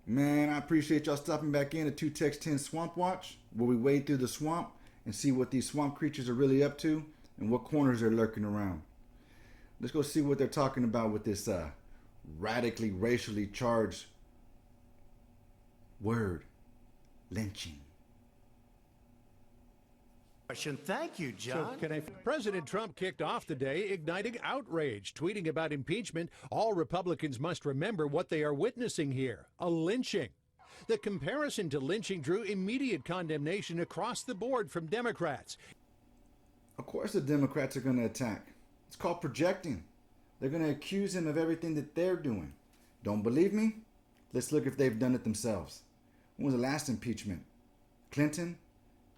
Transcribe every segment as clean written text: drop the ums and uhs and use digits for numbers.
Man, I appreciate y'all stopping back in to 2Text10 Swamp Watch, where we wade through the swamp and see what these swamp creatures are really up to and what corners they're lurking around. Let's go see what they're talking about with this radically racially charged word, lynching. Thank you, John. President Trump kicked off the day igniting outrage, tweeting about impeachment. All Republicans must remember what they are witnessing here, a lynching. The comparison to lynching drew immediate condemnation across the board from Democrats. Of course the Democrats are going to attack. It's called projecting. They're going to accuse him of everything that they're doing. Don't believe me? Let's look if they've done it themselves. When was the last impeachment? Clinton?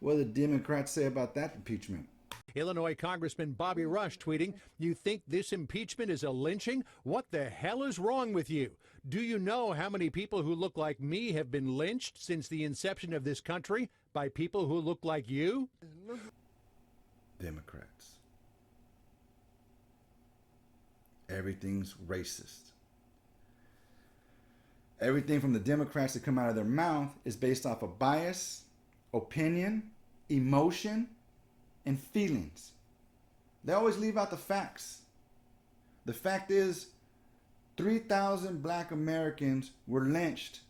What did the Democrats say about that impeachment? Illinois Congressman Bobby Rush tweeting, "You think this impeachment is a lynching? What the hell is wrong with you? Do you know how many people who look like me have been lynched since the inception of this country by people who look like you?" Democrats. Everything's racist. Everything from the Democrats that come out of their mouth is based off of bias, opinion, emotion, and feelings. They always leave out the facts. The fact is, 3,000 black Americans were lynched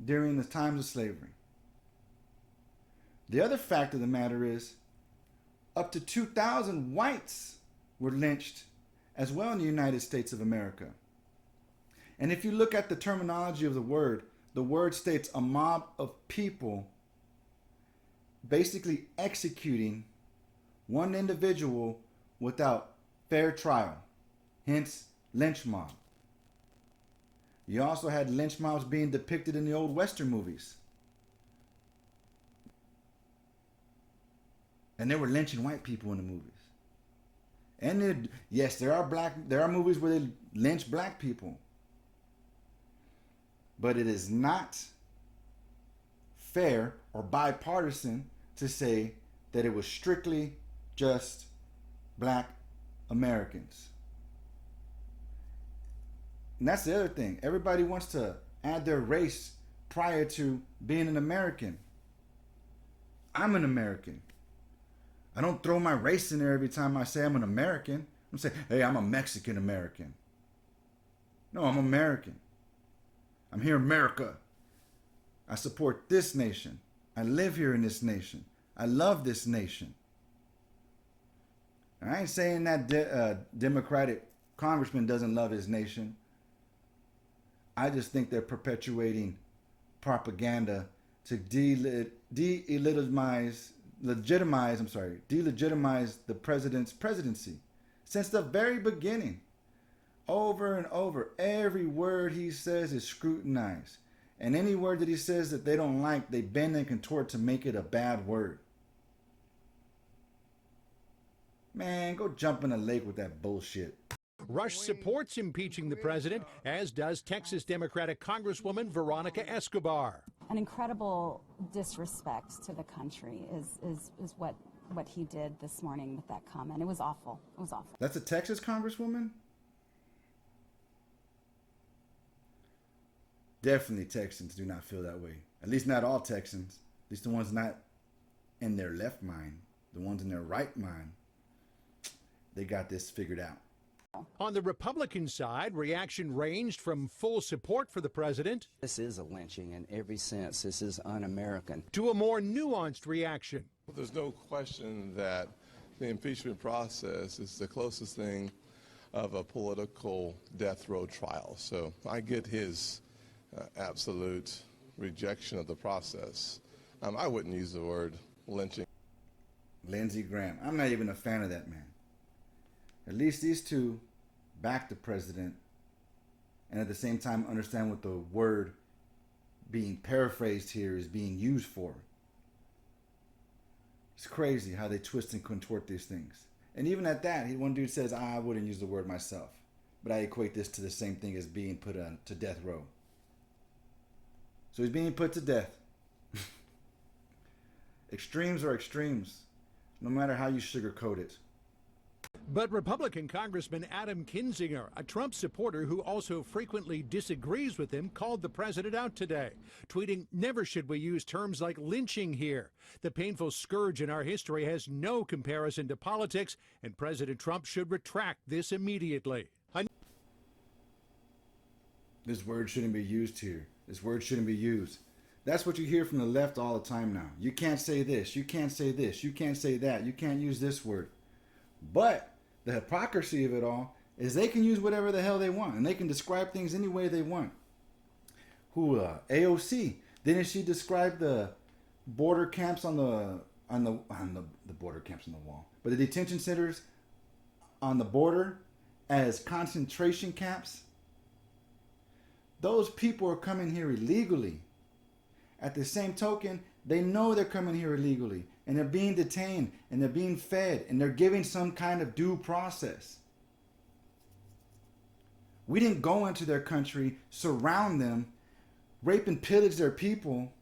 during the times of slavery. The other fact of the matter is, up to 2,000 whites were lynched as well in the United States of America. And if you look at the terminology of the word states a mob of people basically executing one individual without fair trial, hence lynch mob. You also had lynch mobs being depicted in the old Western movies. And they were lynching white people in the movies. And yes, there are movies where they lynch black people. But it is not fair or bipartisan to say that it was strictly just black Americans. And that's the other thing. Everybody wants to add their race prior to being an American. I'm an American. I don't throw my race in there every time I say I'm an American. I'm saying, hey, I'm a Mexican American. No, I'm American. I'm here in America. I support this nation. I live here in this nation. I love this nation. I ain't saying that Democratic congressman doesn't love his nation. I just think they're perpetuating propaganda to delegitimize the president's presidency. Since the very beginning, over and over, every word he says is scrutinized. And any word that he says that they don't like, they bend and contort to make it a bad word. Man, go jump in a lake with that bullshit. Rush supports impeaching the president, as does Texas Democratic Congresswoman Veronica Escobar. An incredible disrespect to the country is what he did this morning with that comment. It was awful. It was awful. That's a Texas Congresswoman? Definitely Texans do not feel that way. At least not all Texans. At least the ones not in their left mind. The ones in their right mind. They got this figured out. On the Republican side, reaction ranged from full support for the president. This is a lynching in every sense. This is un-American. To a more nuanced reaction. There's no question that the impeachment process is the closest thing of a political death row trial. So I get his absolute rejection of the process. I wouldn't use the word lynching. Lindsey Graham. I'm not even a fan of that man. At least these two back the president and at the same time understand what the word being paraphrased here is being used for. It's crazy how they twist and contort these things. And even at that, one dude says, I wouldn't use the word myself, but I equate this to the same thing as being put to death row. So he's being put to death. Extremes are extremes, no matter how you sugarcoat it. But Republican Congressman Adam Kinzinger, a Trump supporter who also frequently disagrees with him, called the president out today, tweeting, "Never should we use terms like lynching here. The painful scourge in our history has no comparison to politics, and President Trump should retract this immediately." This word shouldn't be used here. This word shouldn't be used. That's what you hear from the left all the time now. You can't say this. You can't say this. You can't say that. You can't use this word. But the hypocrisy of it all is they can use whatever the hell they want, and they can describe things any way they want. AOC, didn't she describe the border camps on the border camps on the wall, but the detention centers on the border as concentration camps? Those people are coming here illegally. At the same token, they know they're coming here illegally, and they're being detained, and they're being fed, and they're giving some kind of due process. We didn't go into their country, surround them, rape and pillage their people,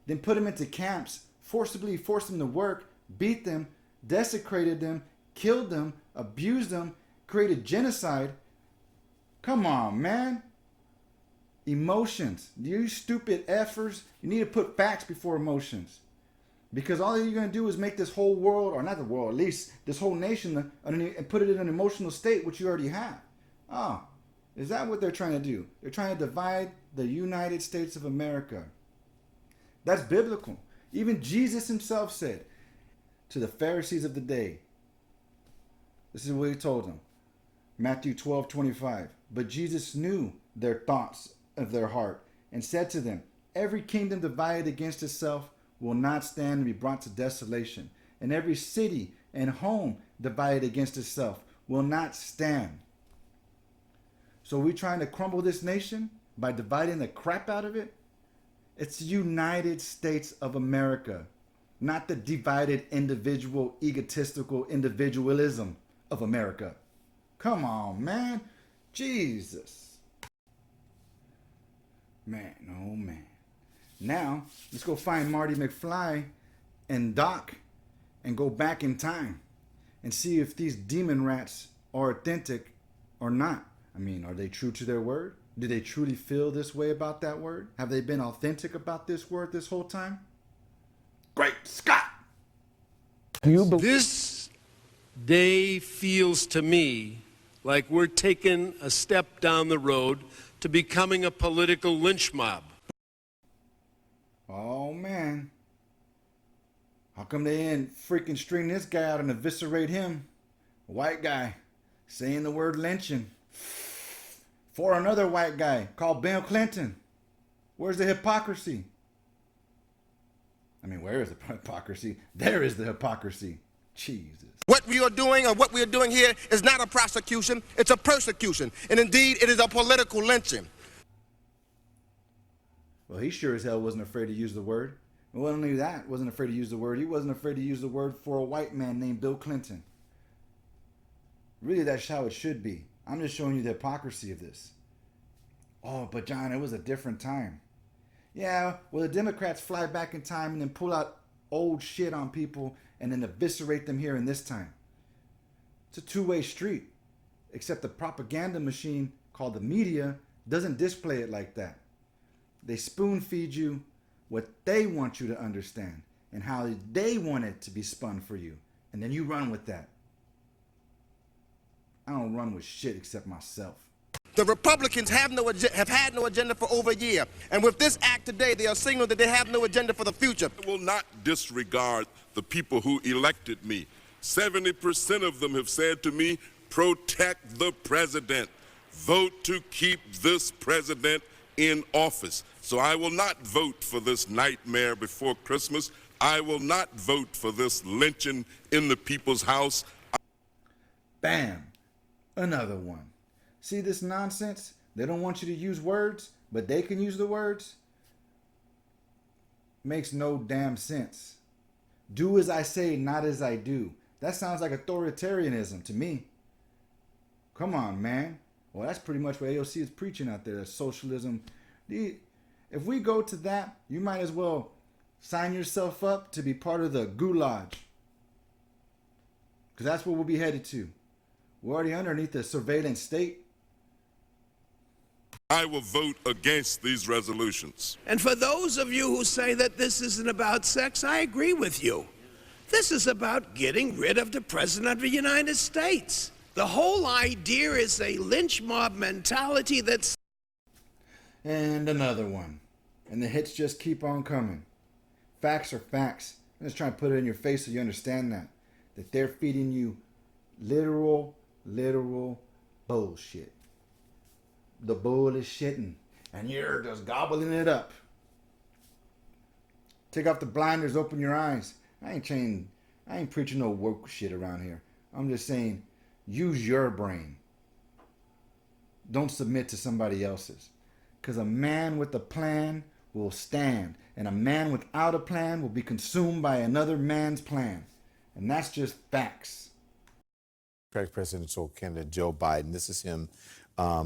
then put them into camps, forcibly force them to work, beat them, desecrated them, killed them, abused them, created genocide. Come on, man. Emotions. You stupid effers. You need to put facts before emotions. Because all you're going to do is make this whole world, or not the world, at least this whole nation, and put it in an emotional state, which you already have. Oh, is that what they're trying to do? They're trying to divide the United States of America. That's biblical. Even Jesus himself said to the Pharisees of the day, this is what he told them. Matthew 12:25. But Jesus knew their thoughts of their heart and said to them, every kingdom divided against itself will not stand and be brought to desolation. And every city and home divided against itself will not stand. So we trying to crumble this nation by dividing the crap out of it? It's the United States of America, not the divided individual, egotistical individualism of America. Come on, man. Jesus. Man, oh man. Now, let's go find Marty McFly and Doc and go back in time and see if these demon rats are authentic or not. I mean, are they true to their word? Do they truly feel this way about that word? Have they been authentic about this word this whole time? Great Scott! This day feels to me like we're taking a step down the road to becoming a political lynch mob. Oh, man. How come they didn't freaking string this guy out and eviscerate him? A white guy saying the word lynching for another white guy called Bill Clinton. Where's the hypocrisy? I mean, where is the hypocrisy? There is the hypocrisy. Jesus. What we are doing, or what we are doing here, is not a prosecution, it's a persecution. And indeed, it is a political lynching. Well, he sure as hell wasn't afraid to use the word. And not only that, wasn't afraid to use the word. He wasn't afraid to use the word for a white man named Bill Clinton. Really, that's how it should be. I'm just showing you the hypocrisy of this. Oh, but John, it was a different time. Yeah, well, the Democrats fly back in time and then pull out old shit on people and then eviscerate them here in this time. It's a two-way street. Except the propaganda machine called the media doesn't display it like that. They spoon feed you what they want you to understand and how they want it to be spun for you. And then you run with that. I don't run with shit except myself. The Republicans have had no agenda for over a year. And with this act today, they are signaling that they have no agenda for the future. I will not disregard the people who elected me. 70% of them have said to me, protect the president. Vote to keep this president in office. So I will not vote for this nightmare before Christmas. I will not vote for this lynching in the people's house. Bam. Another one. See this nonsense? They don't want you to use words, but they can use the words. Makes no damn sense. Do as I say, not as I do. That sounds like authoritarianism to me. Come on, man. Well, that's pretty much what AOC is preaching out there. That's socialism. If we go to that, you might as well sign yourself up to be part of the gulag. Because that's what we'll be headed to. We're already underneath the surveillance state. I will vote against these resolutions. And for those of you who say that this isn't about sex, I agree with you. This is about getting rid of the President of the United States. The whole idea is a lynch mob mentality that's... And another one. And the hits just keep on coming. Facts are facts. I'm just trying to put it in your face so you understand that. That they're feeding you literal bullshit. The bull is shitting. And you're just gobbling it up. Take off the blinders, open your eyes. I ain't preaching no woke shit around here. I'm just saying, use your brain. Don't submit to somebody else's. Because a man with a plan will stand. And a man without a plan will be consumed by another man's plan. And that's just facts. Presidential candidate Joe Biden. This is him.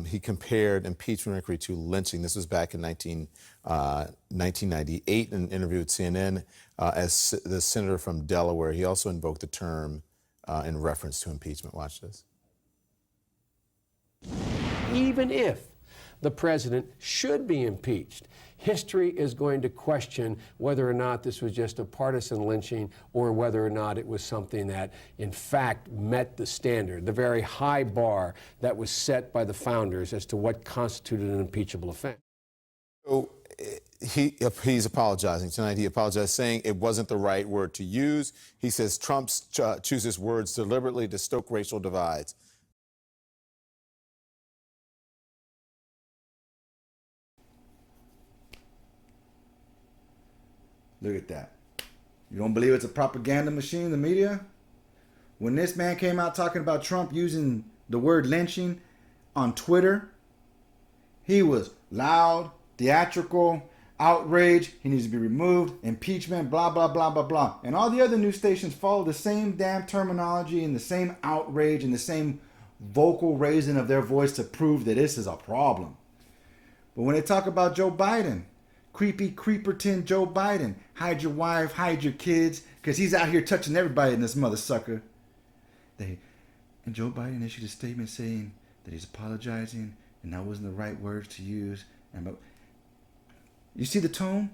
He compared impeachment inquiry to lynching. This was back in 1998 in an interview with CNN as the senator from Delaware. He also invoked the term in reference to impeachment. Watch this. Even if the president should be impeached, history is going to question whether or not this was just a partisan lynching or whether or not it was something that, in fact, met the standard, the very high bar that was set by the founders as to what constituted an impeachable offense. So he's apologizing tonight. He apologized, saying it wasn't the right word to use. He says Trump chooses words deliberately to stoke racial divides. Look at that. You don't believe it's a propaganda machine, the media? When this man came out talking about Trump using the word lynching on Twitter, he was loud, theatrical, outrage, he needs to be removed, impeachment, blah, blah, blah, blah, blah. And all the other news stations follow the same damn terminology and the same outrage and the same vocal raising of their voice to prove that this is a problem. But when they talk about Joe Biden, creepy creeperton Joe Biden, hide your wife, hide your kids, because he's out here touching everybody in this mother sucker. And Joe Biden issued a statement saying that he's apologizing and that wasn't the right words to use. You see the tone?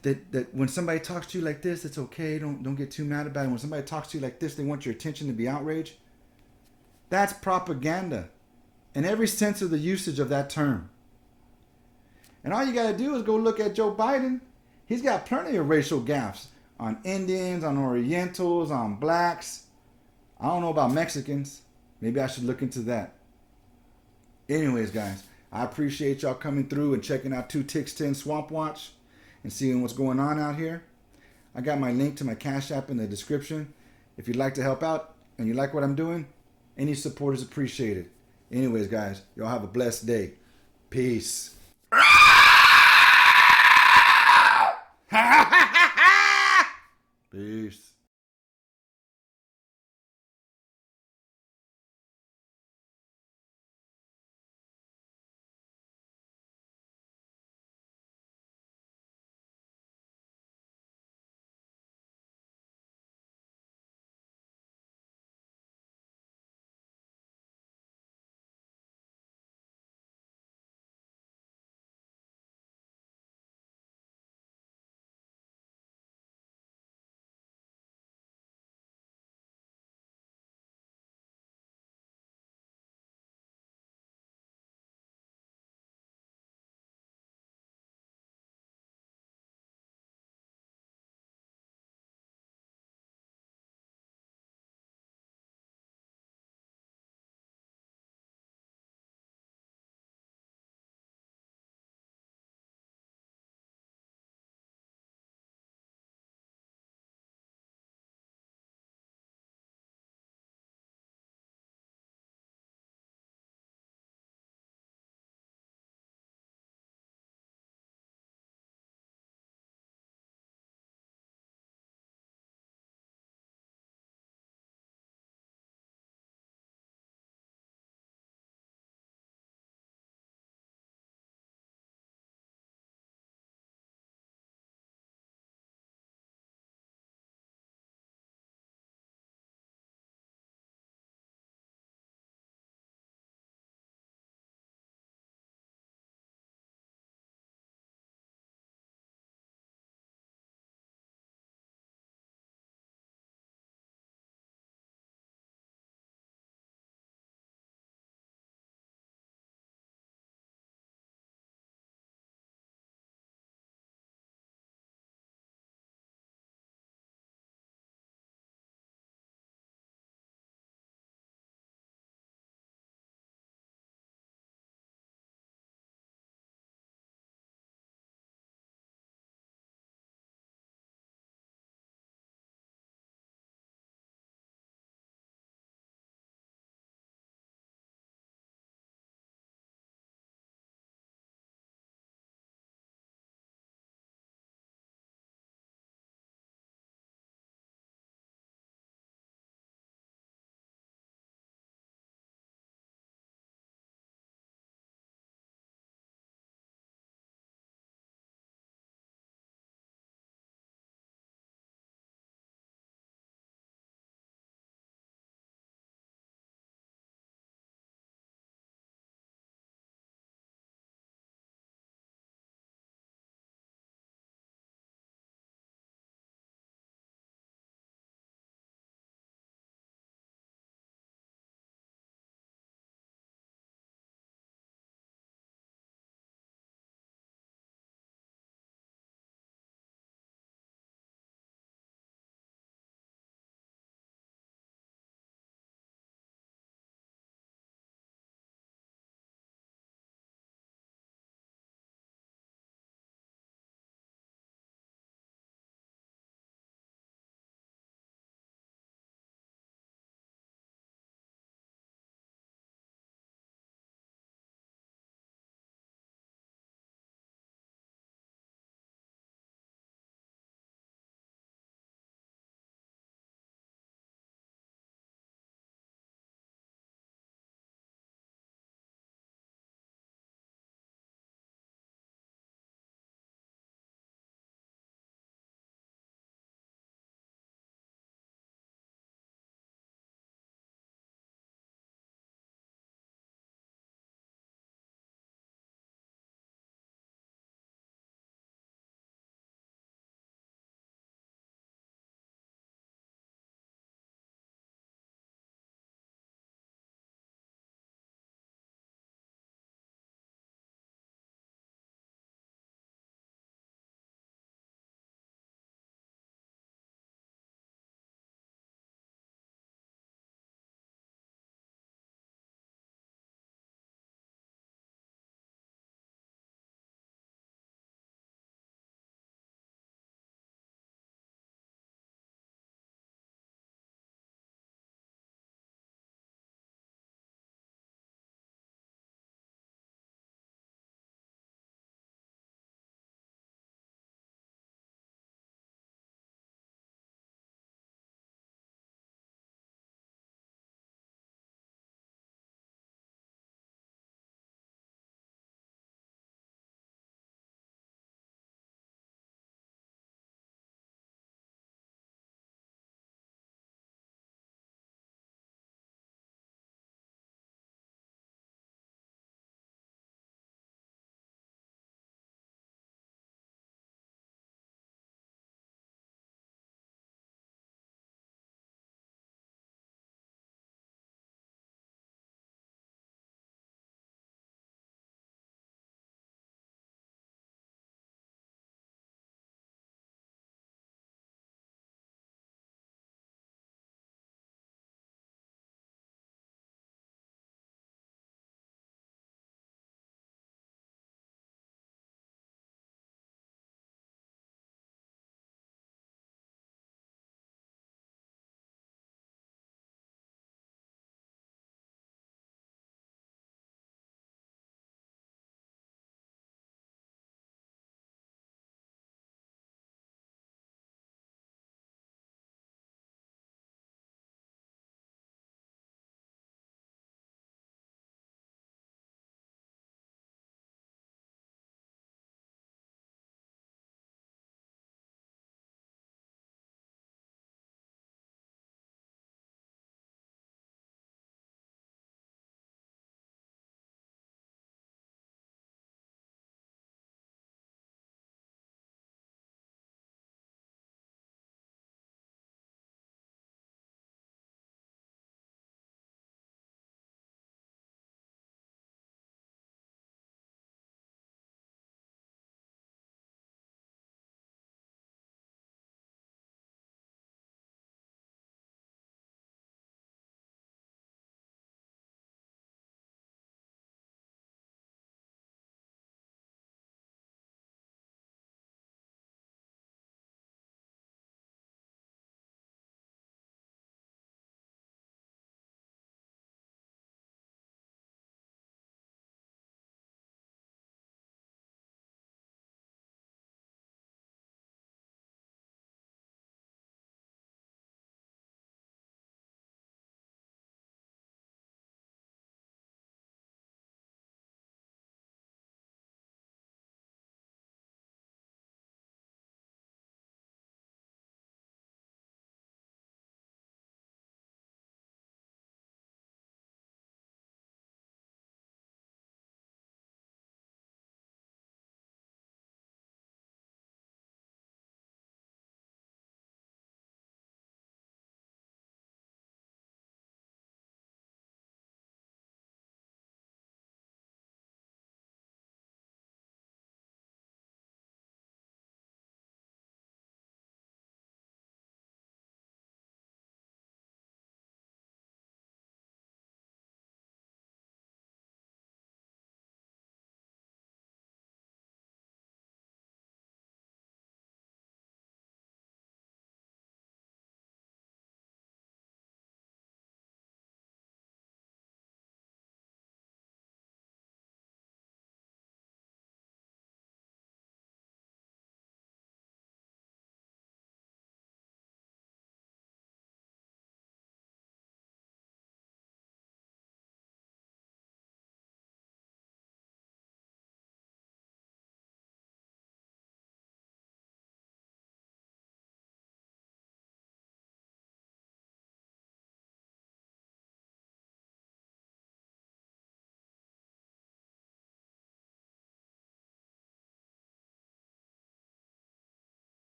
That when somebody talks to you like this, it's okay. Don't get too mad about it. When somebody talks to you like this, they want your attention to be outraged. That's propaganda in every sense of the usage of that term. And all you got to do is go look at Joe Biden. He's got plenty of racial gaffes on Indians, on Orientals, on blacks. I don't know about Mexicans. Maybe I should look into that. Anyways, guys, I appreciate y'all coming through and checking out 2 Ticks 10 Swamp Watch and seeing what's going on out here. I got my link to my Cash App in the description. If you'd like to help out and you like what I'm doing, any support is appreciated. Anyways, guys, y'all have a blessed day. Peace. Peace.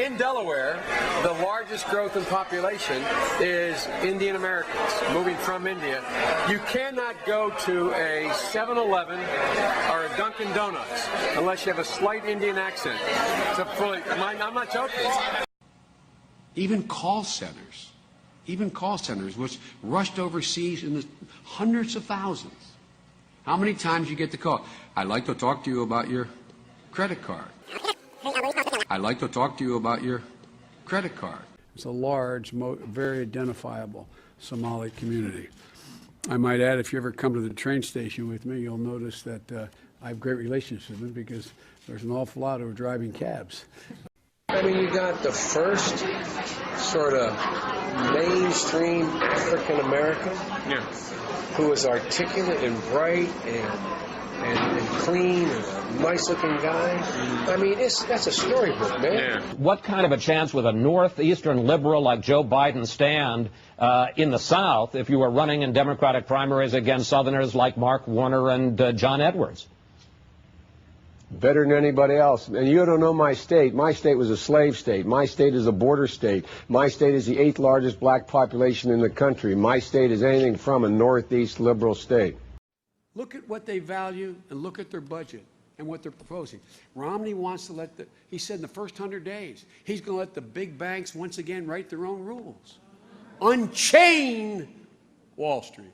In Delaware, the largest growth in population is Indian Americans moving from India. You cannot go to a 7-Eleven or a Dunkin' Donuts unless you have a slight Indian accent. I'm not joking. Even call centers, which rushed overseas in the hundreds of thousands. How many times you get the call? I'd like to talk to you about your credit card. I'd like to talk to you about your credit card. It's a large, very identifiable Somali community. I might add, if you ever come to the train station with me, you'll notice that I have great relationships with them because there's an awful lot who are driving cabs. I mean, you got the first sort of mainstream African American who was articulate and bright and clean and a nice-looking guy. I mean, that's a storybook, man. Yeah. What kind of a chance would a northeastern liberal like Joe Biden stand in the South if you were running in Democratic primaries against Southerners like Mark Warner and John Edwards? Better than anybody else. And you don't know my state. My state was a slave state. My state is a border state. My state is the 8th largest black population in the country. My state is anything from a northeast liberal state. Look at what they value and look at their budget and what they're proposing. Romney wants to he said in the first 100 days, he's going to let the big banks once again write their own rules. Unchain Wall Street.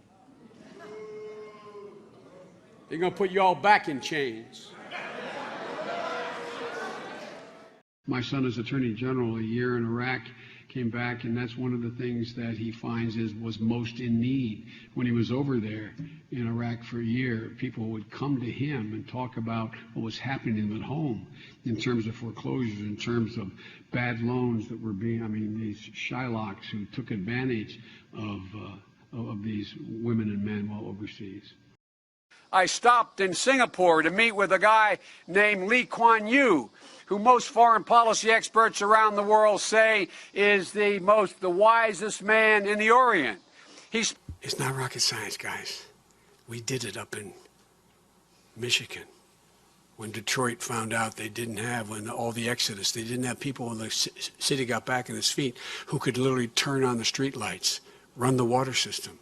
They're going to put you all back in chains. My son is Attorney General a year in Iraq, came back, and that's one of the things that he finds was most in need. When he was over there in Iraq for a year, people would come to him and talk about what was happening at home in terms of foreclosures, in terms of bad loans that were these Shylocks who took advantage of these women and men while overseas. I stopped in Singapore to meet with a guy named Lee Kuan Yew, who most foreign policy experts around the world say is the wisest man in the Orient. It's not rocket science, guys. We did it up in Michigan. When Detroit found out when all the exodus, they didn't have people when the city got back on its feet who could literally turn on the street lights, run the water system.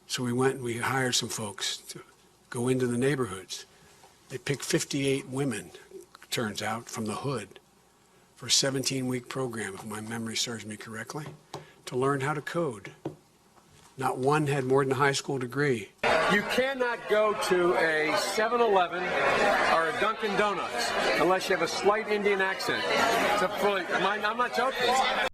So we went and we hired some folks to go into the neighborhoods. They picked 58 women, turns out, from the hood for a 17-week program, if my memory serves me correctly, to learn how to code. Not one had more than a high school degree. You cannot go to a 7-Eleven or a Dunkin' Donuts unless you have a slight Indian accent. I'm not joking.